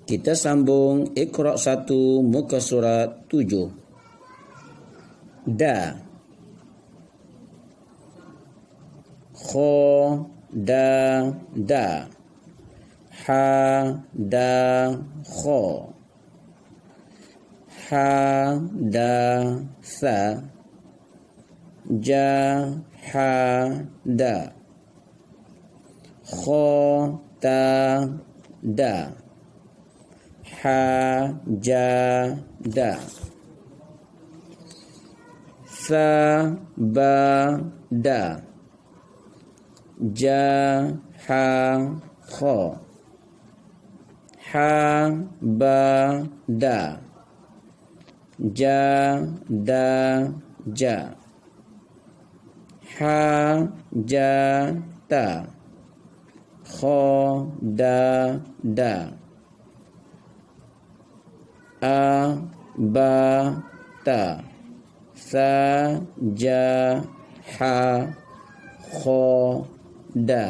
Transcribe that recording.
Kita sambung Iqra 1 muka surat 7. Da. Kha da. Ha da kha. Ha da sa. Ja ha da. Kha ta da. Ha ja da. Sa ba da. Ja ha kha. Ha ba da. Ja da ja. Ha ja ta. Kha da da. A ba ta. Sa ja ha kha da.